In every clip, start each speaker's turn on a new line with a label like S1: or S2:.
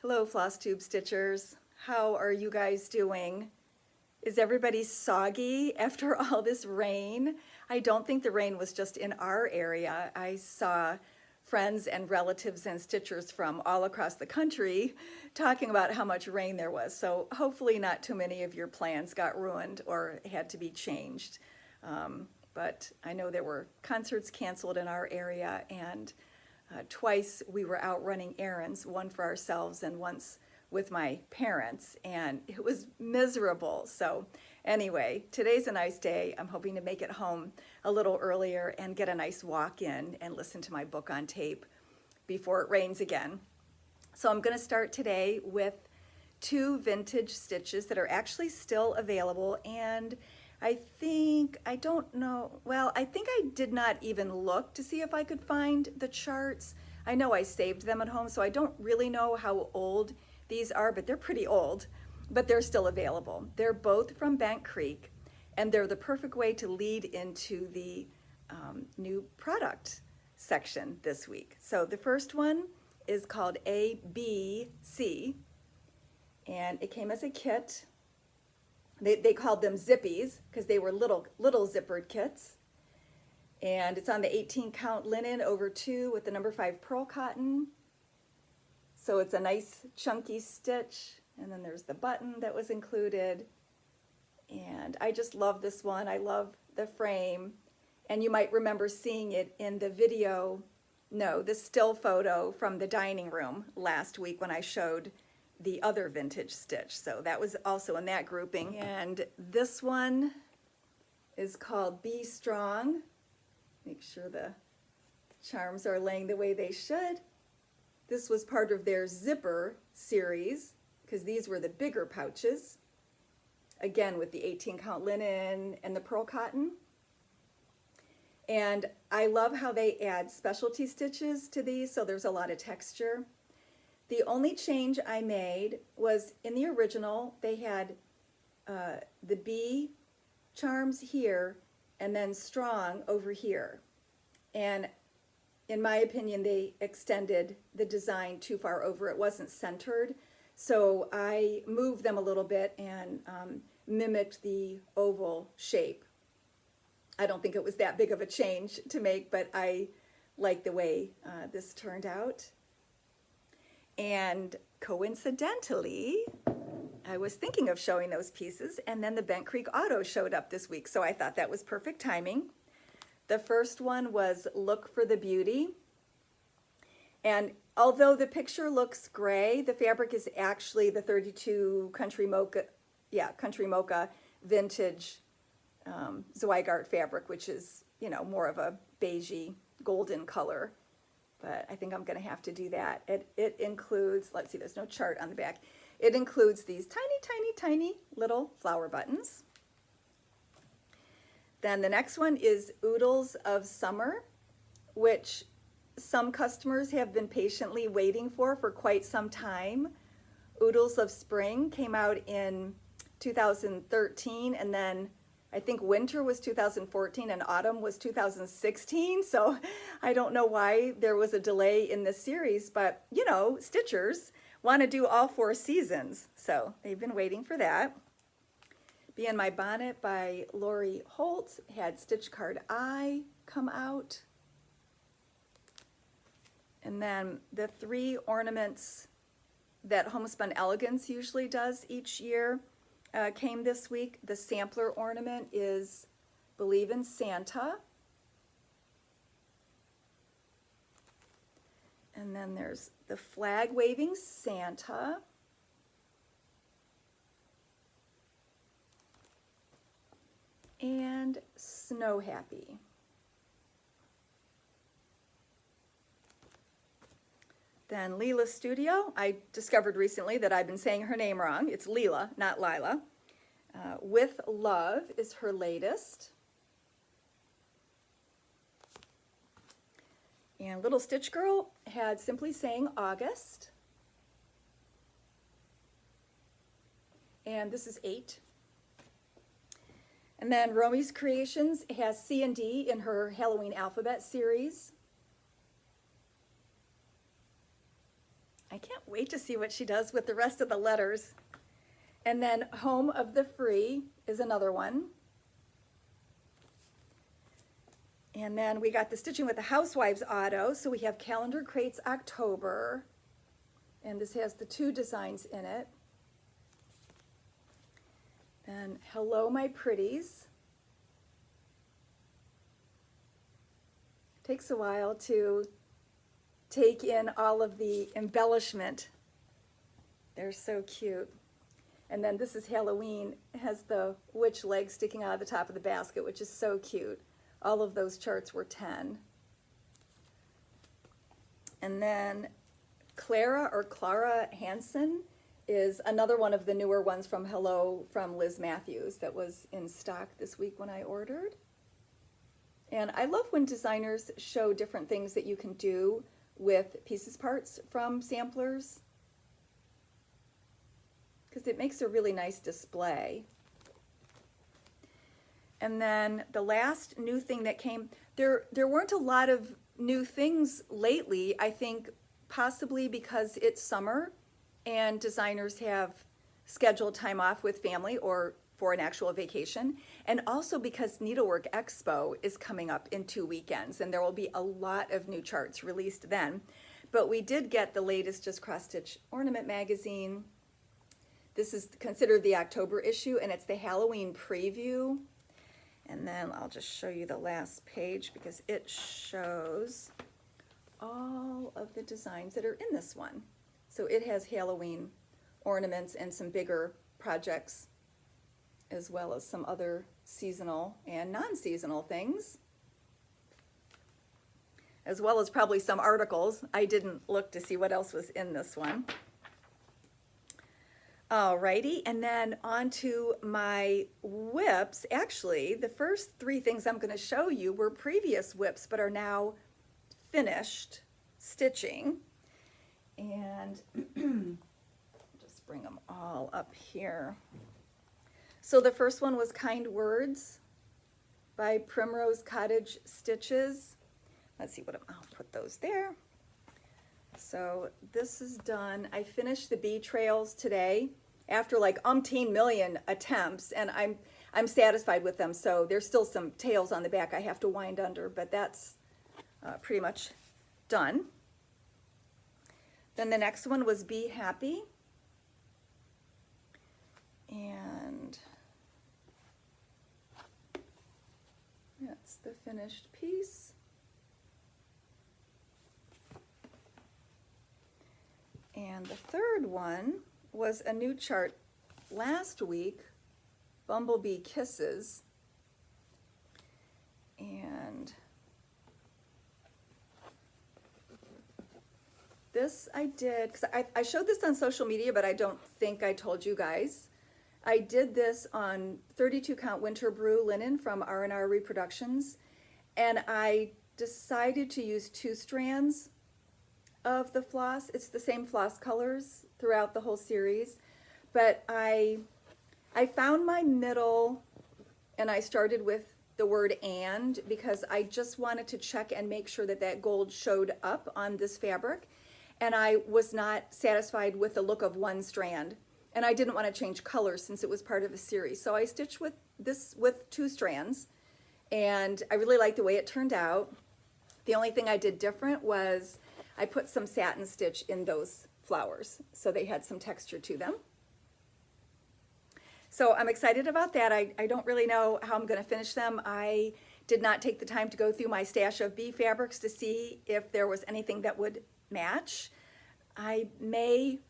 S1: Hello, FlossTube Stitchers. How are you guys doing? Is everybody soggy after all this rain? I don't think the rain was just in our area. I saw friends and relatives and stitchers from all across the country talking about how much rain there was. So hopefully not too many of your plans got ruined or had to be changed. But I know there were concerts canceled in our area, and twice we were out running errands, one for ourselves and once with my parents, and it was miserable. So anyway, today's a nice day. I'm hoping to make it home a little earlier and get a nice walk in and listen to my book on tape before it rains again. So I'm going to start today with 2 vintage stitches that are actually still available, and I think I did not even look to see if I could find the charts. I know I saved them at home, so I don't really know how old these are, but they're pretty old, but they're still available. They're both from Bank Creek, and they're the perfect way to lead into the new product section this week. So the first one is called ABC, and it came as a kit. They called them zippies because they were little zippered kits. And it's on the 18 count linen over 2 with the number 5 pearl cotton. So it's a nice chunky stitch. And then there's the button that was included. And I just love this one. I love the frame. And you might remember seeing it in the video, the still photo from the dining room last week when I showed the other vintage stitch. So that was also in that grouping. And this one is called Be Strong. Make sure the charms are laying the way they should. This was part of their zipper series because these were the bigger pouches. Again, with the 18 count linen and the pearl cotton. And I love how they add specialty stitches to these, so there's a lot of texture. The only change I made was in the original, they had the bee charms here and then strong over here. And in my opinion, they extended the design too far over. It wasn't centered. So I moved them a little bit and mimicked the oval shape. I don't think it was that big of a change to make, but I like the way this turned out. And coincidentally, I was thinking of showing those pieces, and then the Bent Creek Auto showed up this week, so I thought that was perfect timing. The first one was Look for the Beauty. And although the picture looks gray, the fabric is actually the 32 Country Mocha vintage Zweigart fabric, which is, more of a beigey golden color. But I think I'm going to have to do that. It includes, let's see, there's no chart on the back. It includes these tiny, tiny, tiny little flower buttons. Then the next one is Oodles of Summer, which some customers have been patiently waiting for quite some time. Oodles of Spring came out in 2013, and then I think winter was 2014 and autumn was 2016. So I don't know why there was a delay in this series, but stitchers want to do all 4 seasons. So they've been waiting for that. Be in My Bonnet by Lori Holt had Stitch Card I come out. And then the 3 ornaments that Homespun Elegance usually does each year came this week. The sampler ornament is Believe in Santa. And then there's the flag waving Santa. And Snow Happy. Then Leela Studio. I discovered recently that I've been saying her name wrong. It's Leela, not Lila. With Love is her latest. And Little Stitch Girl had Simply Saying August. And this is 8. And then Romy's Creations has C and D in her Halloween Alphabet series. I I can't wait to see what she does with the rest of the letters. And then Home of the Free is another one. And then we got the Stitching with the Housewives auto. So we have Calendar Crates October. And this has the 2 designs in it. Then Hello My Pretties. Takes a while to take in all of the embellishment. They're so cute. And then this is Halloween. It has the witch leg sticking out of the top of the basket, which is so cute. All of those charts were 10. And then Clara Hansen is another one of the newer ones from Hello from Liz Matthews that was in stock this week when I ordered. And I love when designers show different things that you can do with pieces parts from samplers, because it makes a really nice display. And then the last new thing that came, there weren't a lot of new things lately, I think possibly because it's summer and designers have scheduled time off with family or for an actual vacation, and also because Needlework Expo is coming up in 2 weekends, and there will be a lot of new charts released then. But we did get the latest Just Cross Stitch Ornament magazine. This is considered the October issue, and it's the Halloween preview. And then I'll just show you the last page because it shows all of the designs that are in this one. So it has Halloween ornaments and some bigger projects, as well as some other seasonal and non-seasonal things, as well as probably some articles. I didn't look to see what else was in this one. Alrighty, and then on to my whips. Actually, the first 3 things I'm going to show you were previous whips, but are now finished stitching. And just bring them all up here. So the first one was Kind Words by Primrose Cottage Stitches. Let's see what I'll put those there. So this is done. I finished the bee trails today after like umpteen million attempts, and I'm satisfied with them. So there's still some tails on the back I have to wind under, but that's pretty much done. Then the next one was Be Happy. And that's the finished piece. And the third one was a new chart last week, Bumblebee Kisses. And this I did, because I showed this on social media, but I don't think I told you guys. I did this on 32 count winter brew linen from R&R Reproductions, and I decided to use 2 strands of the floss. It's the same floss colors throughout the whole series, but I found my middle, and I started with the word and, because I just wanted to check and make sure that that gold showed up on this fabric, and I was not satisfied with the look of one strand, and I didn't want to change colors since it was part of a series. So I stitched with this with 2 strands, and I really liked the way it turned out. The only thing I did different was I put some satin stitch in those flowers, so they had some texture to them. So I'm excited about that. I don't really know how I'm going to finish them. I did not take the time to go through my stash of bee fabrics to see if there was anything that would match. I may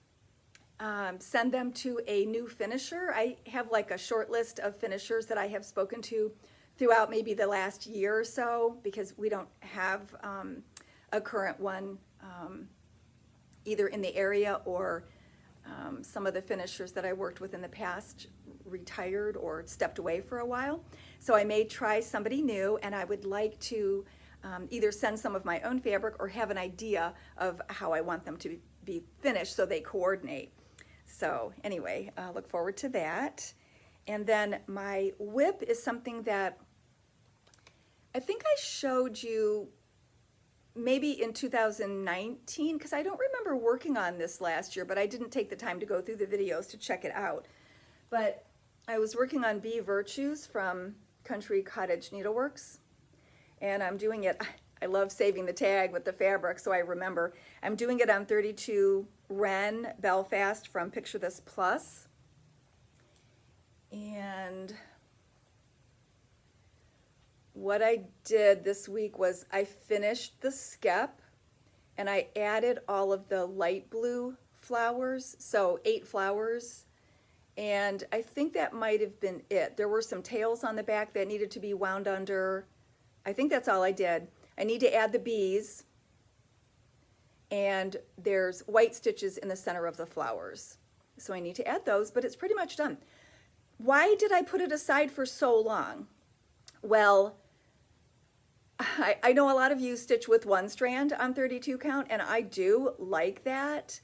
S1: send them to a new finisher. I have like a short list of finishers that I have spoken to throughout maybe the last year or so, because we don't have a current one either in the area, or some of the finishers that I worked with in the past retired or stepped away for a while. So I may try somebody new, and I would like to either send some of my own fabric or have an idea of how I want them to be finished so they coordinate. So anyway, look forward to that. And then my whip is something that I think I showed you maybe in 2019, because I don't remember working on this last year, but I didn't take the time to go through the videos to check it out. But I was working on Bee Virtues from Country Cottage Needleworks, and I'm doing it, I love saving the tag with the fabric so I remember. I'm doing it on 32 Wren Belfast from Picture This Plus. And what I did this week was I finished the skep and I added all of the light blue flowers, so 8 flowers. And I think that might have been it. There were some tails on the back that needed to be wound under. I think that's all I did. I need to add the bees, and there's white stitches in the center of the flowers. So I need to add those, but it's pretty much done. Why did I put it aside for so long? Well, I know a lot of you stitch with 1 strand on 32 count, and I do like that.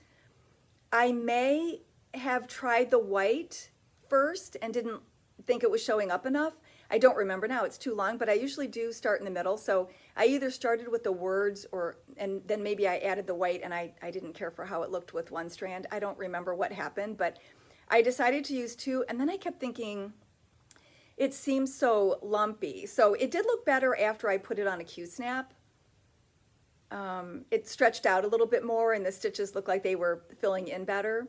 S1: I may have tried the white first and didn't think it was showing up enough. I don't remember now, it's too long, but I usually do start in the middle. So I either started with the words and then maybe I added the white, and I didn't care for how it looked with 1 strand. I don't remember what happened, but I decided to use 2, and then I kept thinking, it seems so lumpy. So it did look better after I put it on a Q-snap. It stretched out a little bit more and the stitches looked like they were filling in better.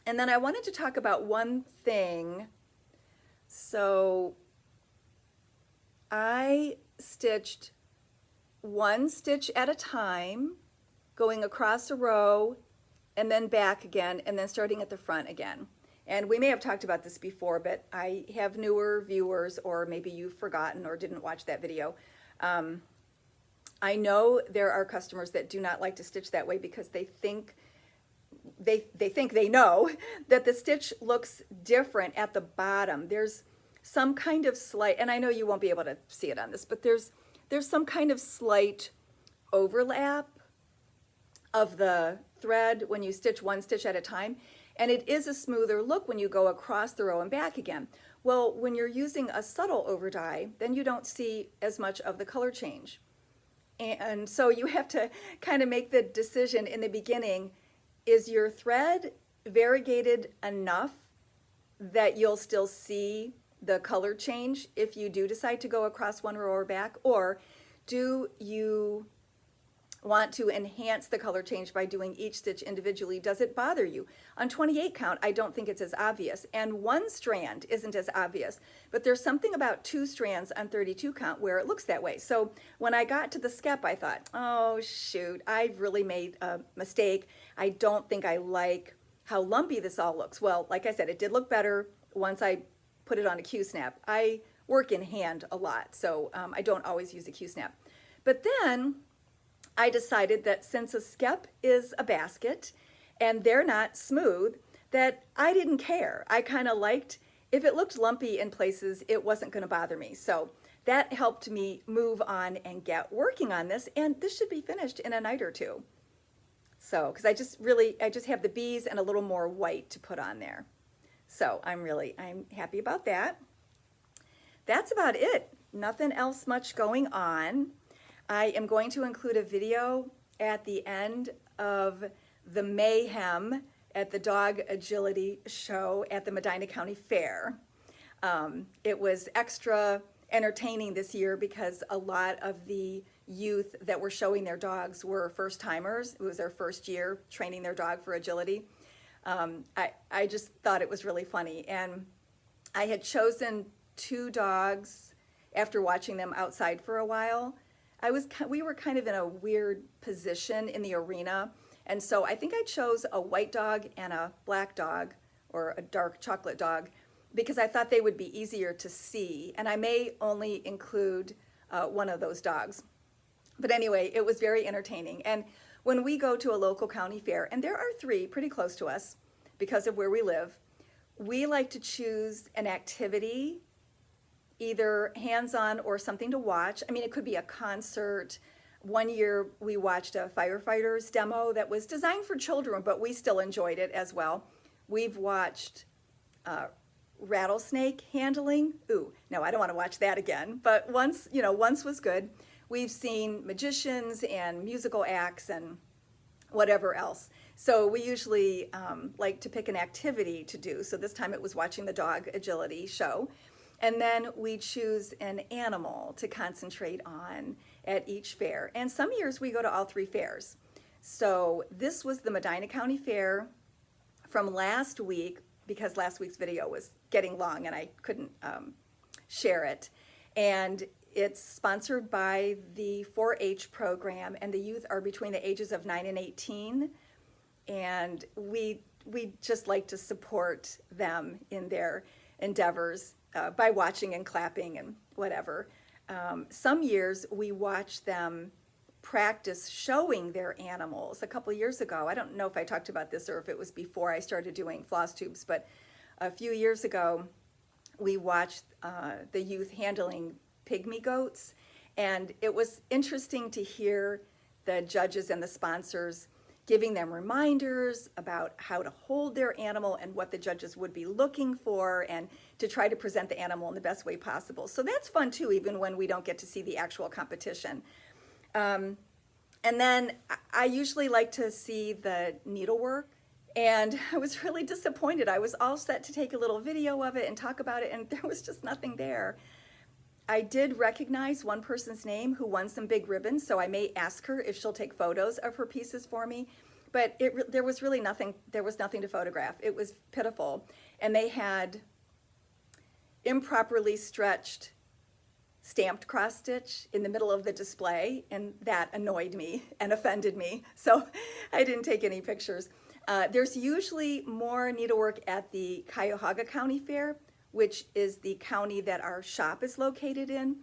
S1: And then I wanted to talk about one thing. So I stitched 1 stitch at a time, going across a row and then back again, and then starting at the front again. And we may have talked about this before, but I have newer viewers, or maybe you've forgotten or didn't watch that video. I know there are customers that do not like to stitch that way because they think they know that the stitch looks different at the bottom. There's some kind of slight, and I know you won't be able to see it on this, but there's some kind of slight overlap of the thread when you stitch 1 stitch at a time, and it is a smoother look when you go across the row and back again. Well, when you're using a subtle over dye, then you don't see as much of the color change. And so you have to kind of make the decision in the beginning, is your thread variegated enough that you'll still see the color change if you do decide to go across 1 row or back, or do you want to enhance the color change by doing each stitch individually? Does it bother you? On 28 count, I don't think it's as obvious, and 1 strand isn't as obvious, but there's something about 2 strands on 32 count where it looks that way. So when I got to the skep, I thought, oh shoot, I've really made a mistake. I don't think I like how lumpy this all looks. Well, like I said, it did look better once I put it on a Q-snap. I work in hand a lot, so I don't always use a Q-snap. But then I decided that since a skep is a basket and they're not smooth, that I didn't care. I kind of liked, if it looked lumpy in places, it wasn't going to bother me. So that helped me move on and get working on this, and this should be finished in a night or 2. So, because I just have the bees and a little more white to put on there. So I'm happy about that. That's about it. Nothing else much going on. I am going to include a video at the end of the mayhem at the dog agility show at the Medina County Fair. It was extra entertaining this year because a lot of the youth that were showing their dogs were first timers. It was their first year training their dog for agility. I just thought it was really funny, and I had chosen 2 dogs after watching them outside for a while. We were kind of in a weird position in the arena, and so I think I chose a white dog and a black dog, or a dark chocolate dog, because I thought they would be easier to see, and I may only include one of those dogs. But anyway, it was very entertaining. And when we go to a local county fair, and there are 3 pretty close to us because of where we live, we like to choose an activity, either hands-on or something to watch. I mean, it could be a concert. One year we watched a firefighters demo that was designed for children, but we still enjoyed it as well. We've watched rattlesnake handling. Ooh, no, I don't want to watch that again. But once was good. we've seen magicians and musical acts and whatever else. So we usually like to pick an activity to do. So this time it was watching the dog agility show. And then we choose an animal to concentrate on at each fair. And some years we go to all 3 fairs. So this was the Medina County Fair from last week, because last week's video was getting long and I couldn't share it. And it's sponsored by the 4-H program, and the youth are between the ages of 9 and 18. And we just like to support them in their endeavors by watching and clapping and whatever. Some years we watch them practice showing their animals. A couple years ago, I don't know if I talked about this or if it was before I started doing FlossTubes, but a few years ago we watched the youth handling pygmy goats, and it was interesting to hear the judges and the sponsors giving them reminders about how to hold their animal and what the judges would be looking for, and to try to present the animal in the best way possible. So that's fun too, even when we don't get to see the actual competition. And then I usually like to see the needlework, and I was really disappointed. I was all set to take a little video of it and talk about it, and there was just nothing there. I did recognize one person's name who won some big ribbons, so I may ask her if she'll take photos of her pieces for me. But there was really nothing, there was nothing to photograph. It was pitiful. And they had improperly stretched stamped cross stitch in the middle of the display, and that annoyed me and offended me. So I didn't take any pictures. There's usually more needlework at the Cuyahoga County Fair, which is the county that our shop is located in.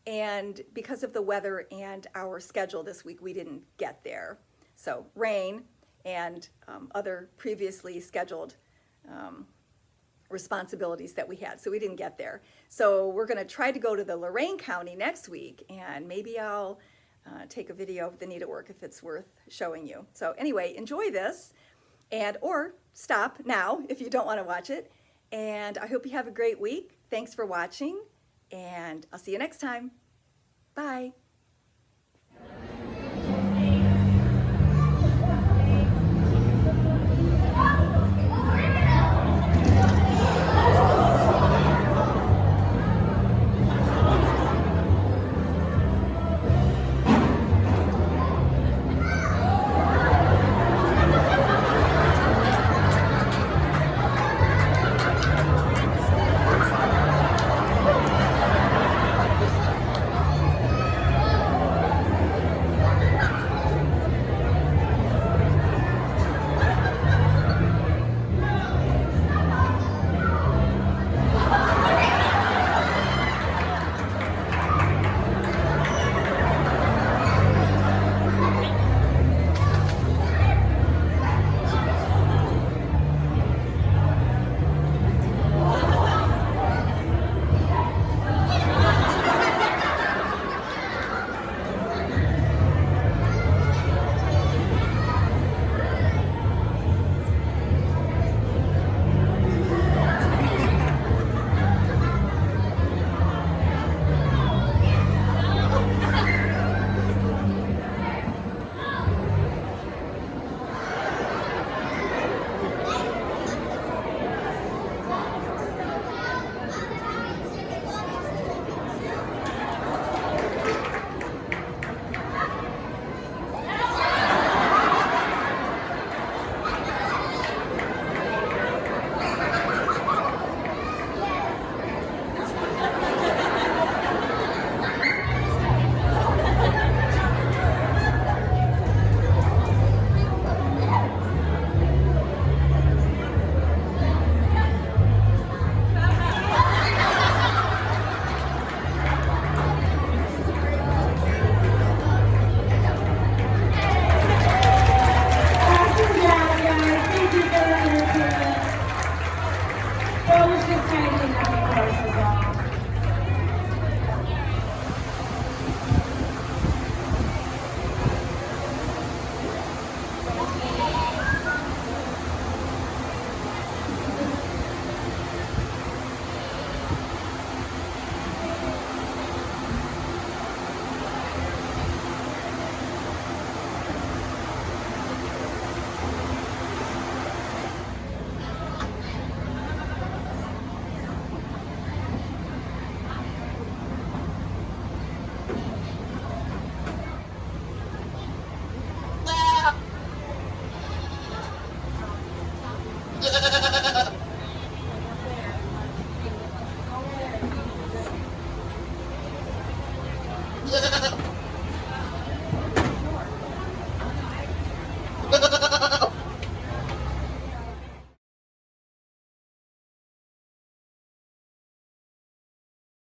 S1: And because of the weather and our schedule this week, we didn't get there. So rain and other previously scheduled responsibilities that we had, so we didn't get there. So we're gonna try to go to the Lorain County next week, and maybe I'll take a video of the needlework if it's worth showing you. So anyway, enjoy this, or stop now if you don't wanna watch it. And I hope you have a great week. Thanks for watching, and I'll see you next time. Bye.